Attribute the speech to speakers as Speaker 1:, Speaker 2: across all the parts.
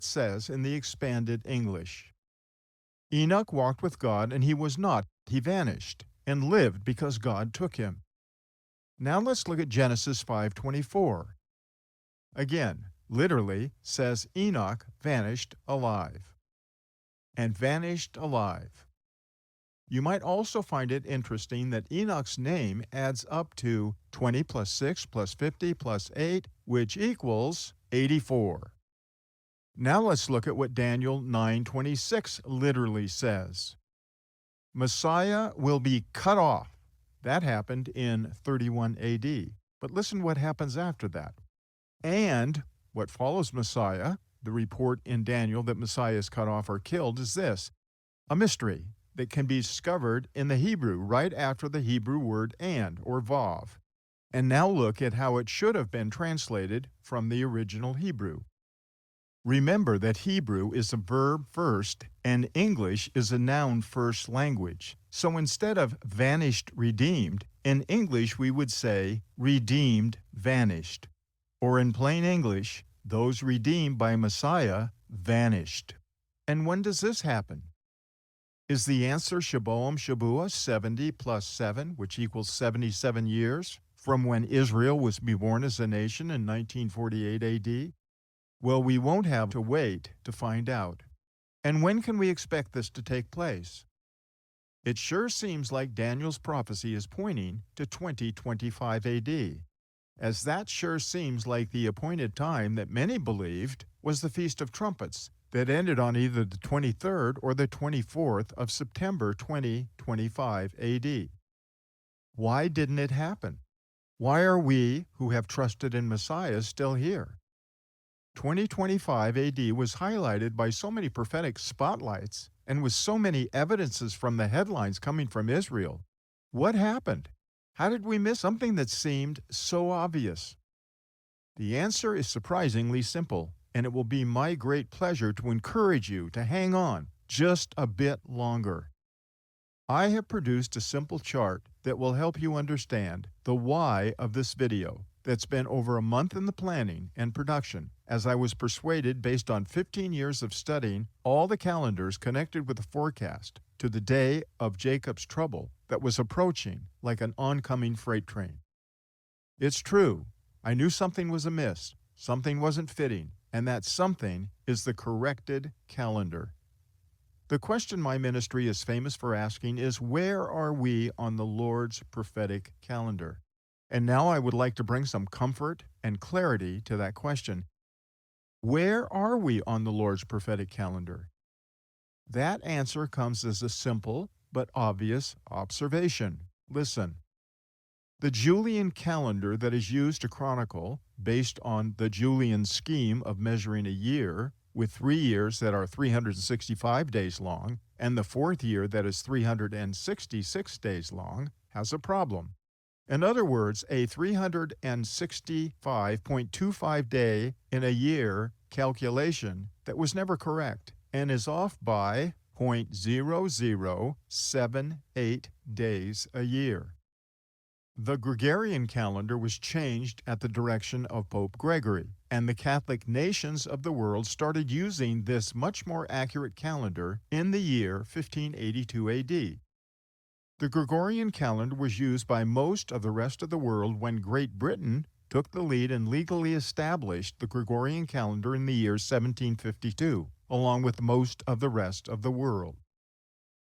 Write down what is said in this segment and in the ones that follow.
Speaker 1: it says in the expanded English. Enoch walked with God, and he was not. He vanished and lived because God took him. Now let's look at Genesis 5:24. Again, literally says Enoch vanished alive. And vanished alive. You might also find it interesting that Enoch's name adds up to 20 plus 6 plus 50 plus 8, which equals 84. Now let's look at what Daniel 9:26 literally says. Messiah will be cut off. That happened in 31 AD. But listen what happens after that. And what follows Messiah, the report in Daniel that Messiah is cut off or killed, is this: a mystery that can be discovered in the Hebrew right after the Hebrew word and, or vav. And now look at how it should have been translated from the original Hebrew. Remember that Hebrew is a verb first and English is a noun first language. So instead of vanished redeemed, in English we would say redeemed vanished. Or in plain English, those redeemed by Messiah vanished. And when does this happen? Is the answer Shaboam Shabuah, 70 plus 7, which equals 77 years, from when Israel was reborn as a nation in 1948 AD? Well, we won't have to wait to find out. And when can we expect this to take place? It sure seems like Daniel's prophecy is pointing to 2025 AD, as that sure seems like the appointed time that many believed was the Feast of Trumpets, that ended on either the 23rd or the 24th of September 2025 AD. Why didn't it happen? Why are we, who have trusted in Messiah, still here? 2025 AD was highlighted by so many prophetic spotlights and with so many evidences from the headlines coming from Israel. What happened? How did we miss something that seemed so obvious? The answer is surprisingly simple, and it will be my great pleasure to encourage you to hang on just a bit longer. I have produced a simple chart that will help you understand the why of this video that's been over a month in the planning and production, as I was persuaded based on 15 years of studying all the calendars connected with the forecast to the day of Jacob's trouble that was approaching like an oncoming freight train. It's true, I knew something was amiss, something wasn't fitting, and that something is the corrected calendar. The question my ministry is famous for asking is, where are we on the Lord's prophetic calendar? And now I would like to bring some comfort and clarity to that question. Where are we on the Lord's prophetic calendar? That answer comes as a simple but obvious observation. Listen. The Julian calendar that is used to chronicle, based on the Julian scheme of measuring a year, with 3 years that are 365 days long, and the fourth year that is 366 days long, has a problem. In other words, a 365.25 day in a year calculation that was never correct and is off by 0.0078 days a year. The Gregorian calendar was changed at the direction of Pope Gregory, and the Catholic nations of the world started using this much more accurate calendar in the year 1582 AD. The Gregorian calendar was used by most of the rest of the world when Great Britain took the lead and legally established the Gregorian calendar in the year 1752, along with most of the rest of the world.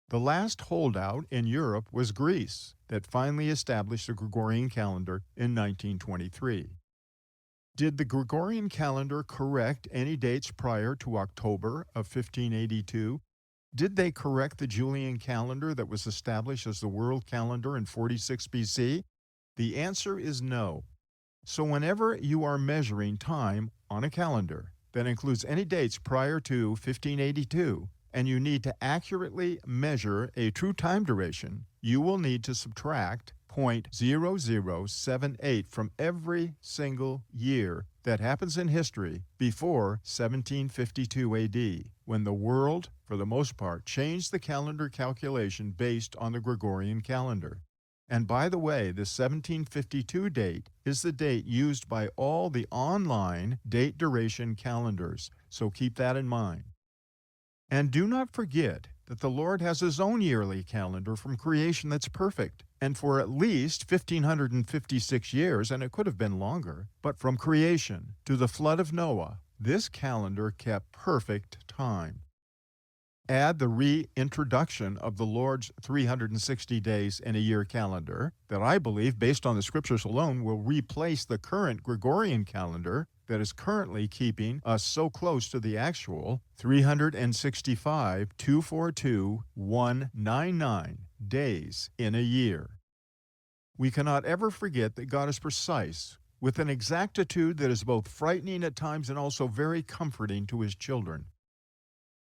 Speaker 1: The last holdout in Europe was Greece, that finally established the Gregorian calendar in 1923. Did the Gregorian calendar correct any dates prior to October of 1582? Did they correct the Julian calendar that was established as the world calendar in 46 BC? The answer is no. So whenever you are measuring time on a calendar that includes any dates prior to 1582, and you need to accurately measure a true time duration, you will need to subtract 0.0078 from every single year that happens in history before 1752 AD, when the world, for the most part, changed the calendar calculation based on the Gregorian calendar. And by the way, the 1752 date is the date used by all the online date duration calendars, so keep that in mind. And do not forget that the Lord has His own yearly calendar from creation that's perfect, and for at least 1,556 years, and it could have been longer, but from creation to the flood of Noah, this calendar kept perfect time. Add the reintroduction of the Lord's 360 days in a year calendar that I believe, based on the scriptures alone, will replace the current Gregorian calendar that is currently keeping us so close to the actual 365, 242, 199 days in a year. We cannot ever forget that God is precise, with an exactitude that is both frightening at times and also very comforting to His children.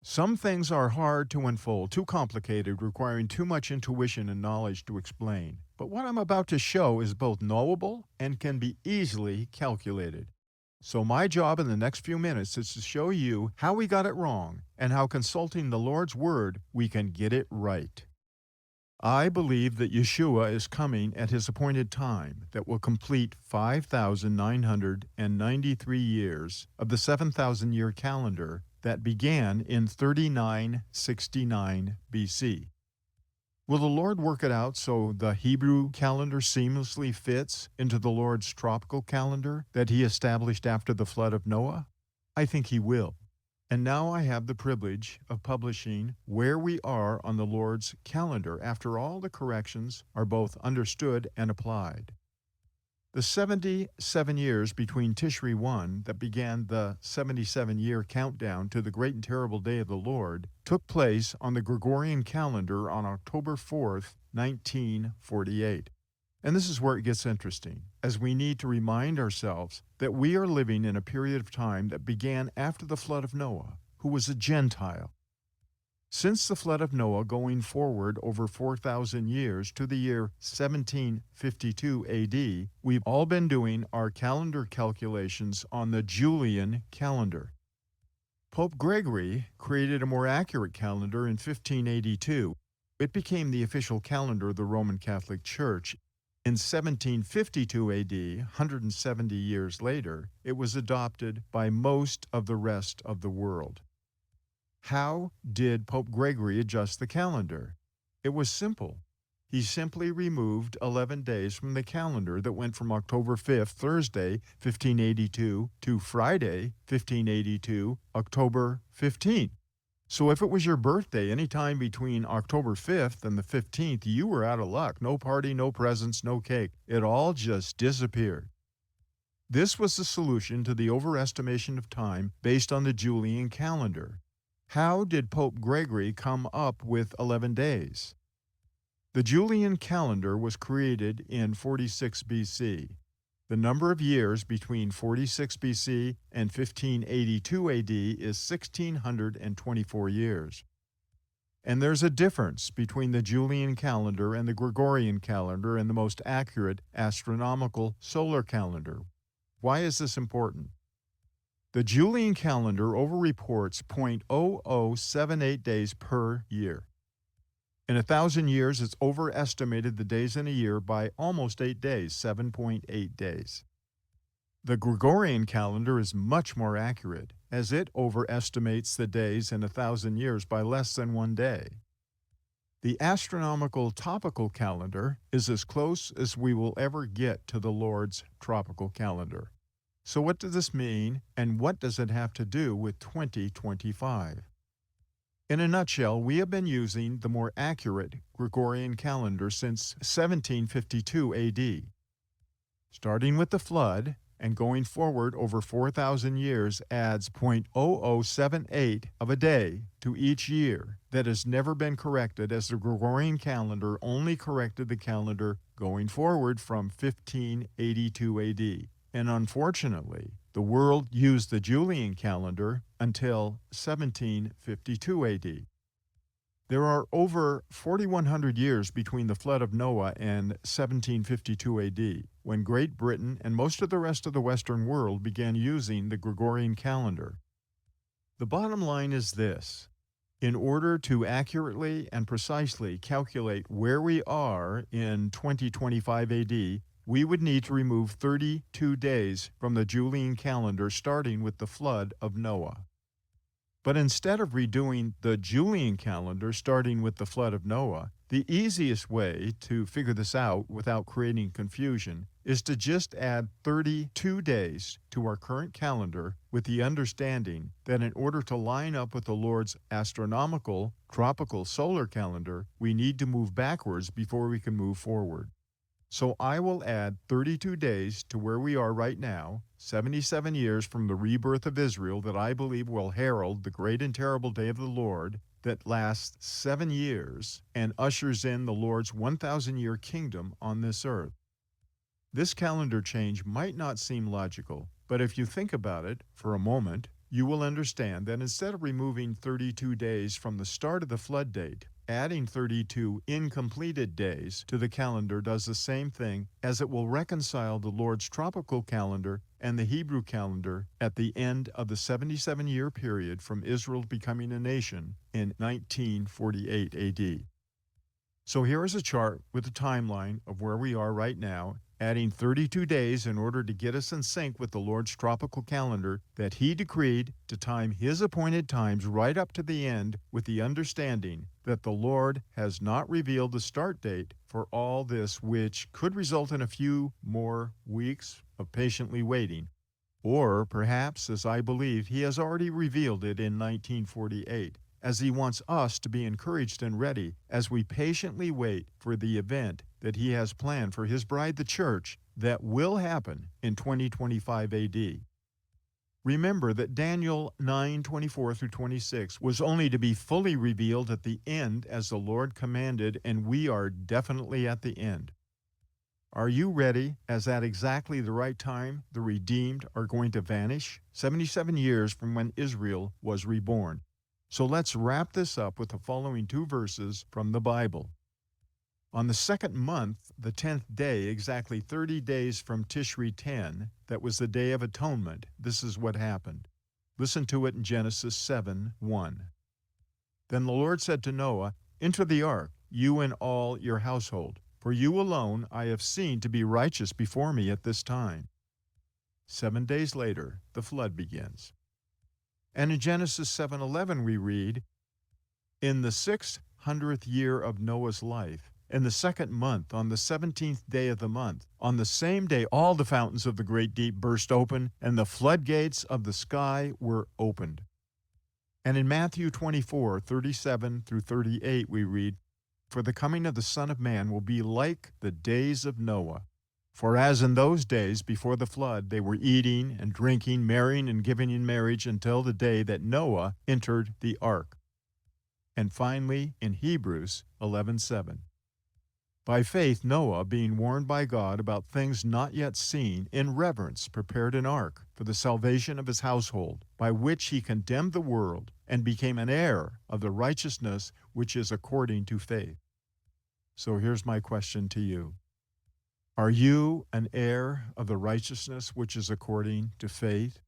Speaker 1: Some things are hard to unfold, too complicated, requiring too much intuition and knowledge to explain. But what I'm about to show is both knowable and can be easily calculated. So my job in the next few minutes is to show you how we got it wrong and how, consulting the Lord's Word, we can get it right. I believe that Yeshua is coming at His appointed time that will complete 5,993 years of the 7,000-year calendar that began in 3969 BC. Will the Lord work it out so the Hebrew calendar seamlessly fits into the Lord's tropical calendar that He established after the flood of Noah? I think He will. And now I have the privilege of publishing where we are on the Lord's calendar after all the corrections are both understood and applied. The 77 years between Tishri 1 that began the 77-year countdown to the great and terrible day of the Lord took place on the Gregorian calendar on October 4th, 1948. And this is where it gets interesting, as we need to remind ourselves that we are living in a period of time that began after the flood of Noah, who was a Gentile. Since the flood of Noah, going forward over 4,000 years to the year 1752 AD, we've all been doing our calendar calculations on the Julian calendar. Pope Gregory created a more accurate calendar in 1582. It became the official calendar of the Roman Catholic Church. In 1752 AD, 170 years later, it was adopted by most of the rest of the world. How did Pope Gregory adjust the calendar? It was simple. He simply removed 11 days from the calendar that went from October 5th, Thursday, 1582, to Friday, 1582, October 15th. So if it was your birthday anytime between October 5th and the 15th, you were out of luck. No party, no presents, no cake. It all just disappeared. This was the solution to the overestimation of time based on the Julian calendar. How did Pope Gregory come up with 11 days? The Julian calendar was created in 46 BC. The number of years between 46 BC and 1582 AD is 1,624 years. And there's a difference between the Julian calendar and the Gregorian calendar and the most accurate astronomical solar calendar. Why is this important? The Julian calendar overreports 0.0078 days per year. In 1,000 years, it's overestimated the days in a year by almost 8 days, 7.8 days. The Gregorian calendar is much more accurate, as it overestimates the days in 1,000 years by less than 1 day. The astronomical topical calendar is as close as we will ever get to the Lord's tropical calendar. So what does this mean, and what does it have to do with 2025? In a nutshell, we have been using the more accurate Gregorian calendar since 1752 AD. Starting with the flood and going forward over 4,000 years adds 0.0078 of a day to each year that has never been corrected, as the Gregorian calendar only corrected the calendar going forward from 1582 AD. And unfortunately, the world used the Julian calendar until 1752 AD. There are over 4,100 years between the flood of Noah and 1752 AD, when Great Britain and most of the rest of the Western world began using the Gregorian calendar. The bottom line is this: In order to accurately and precisely calculate where we are in 2025 AD, we would need to remove 32 days from the Julian calendar starting with the flood of Noah. But instead of redoing the Julian calendar starting with the flood of Noah, the easiest way to figure this out without creating confusion is to just add 32 days to our current calendar with the understanding that in order to line up with the Lord's astronomical, tropical solar calendar, we need to move backwards before we can move forward. So I will add 32 days to where we are right now, 77 years from the rebirth of Israel that I believe will herald the great and terrible day of the Lord that lasts 7 years and ushers in the Lord's 1,000-year kingdom on this earth. This calendar change might not seem logical, but if you think about it for a moment, you will understand that instead of removing 32 days from the start of the flood date, adding 32 incompleted days to the calendar does the same thing, as it will reconcile the Lord's tropical calendar and the Hebrew calendar at the end of the 77-year period from Israel becoming a nation in 1948 AD. So here is a chart with a timeline of where we are right now, adding 32 days in order to get us in sync with the Lord's tropical calendar that He decreed to time His appointed times right up to the end, with the understanding that the Lord has not revealed the start date for all this, which could result in a few more weeks of patiently waiting. Or perhaps, as I believe, He has already revealed it in 1948, as He wants us to be encouraged and ready as we patiently wait for the event that He has planned for His bride, the church, that will happen in 2025 AD. Remember that Daniel 9:24 through 26 was only to be fully revealed at the end as the Lord commanded, and we are definitely at the end. Are you ready, as at exactly the right time the redeemed are going to vanish? 77 years from when Israel was reborn. So let's wrap this up with the following 2 verses from the Bible. On the 2nd month, the 10th day, exactly 30 days from Tishri 10, that was the Day of Atonement, this is what happened. Listen to it in Genesis 7:1. Then the Lord said to Noah, "Enter the ark, you and all your household, for you alone I have seen to be righteous before me at this time." 7 days later, the flood begins. And in Genesis 7:11 we read, "In the 600th year of Noah's life, in the 2nd month, on the 17th day of the month, on the same day all the fountains of the great deep burst open, and the floodgates of the sky were opened." And in Matthew 24:37 through 38 we read, "For the coming of the Son of Man will be like the days of Noah. For as in those days before the flood they were eating and drinking, marrying and giving in marriage until the day that Noah entered the ark." And finally, in Hebrews 11:7, "By faith Noah, being warned by God about things not yet seen, in reverence prepared an ark for the salvation of his household, by which he condemned the world and became an heir of the righteousness which is according to faith." So here's my question to you. Are you an heir of the righteousness which is according to faith?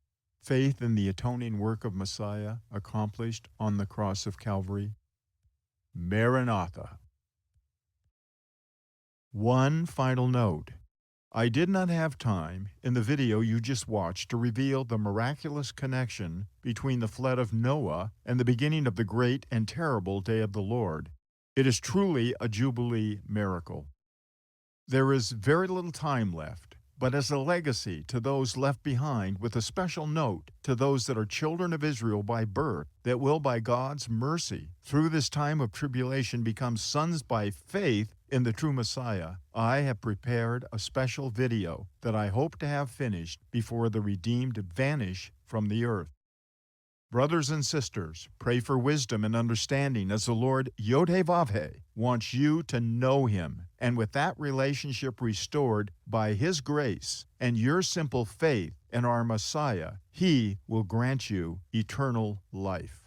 Speaker 1: Faith in the atoning work of Messiah accomplished on the cross of Calvary? Maranatha. One final note. I did not have time in the video you just watched to reveal the miraculous connection between the flood of Noah and the beginning of the great and terrible day of the Lord. It is truly a Jubilee miracle. There is very little time left, but as a legacy to those left behind, with a special note to those that are children of Israel by birth, that will by God's mercy, through this time of tribulation, become sons by faith in the true Messiah, I have prepared a special video that I hope to have finished before the redeemed vanish from the earth. Brothers and sisters, pray for wisdom and understanding as the Lord Yod-Heh-Vav-Heh wants you to know Him, and with that relationship restored by His grace and your simple faith in our Messiah, He will grant you eternal life.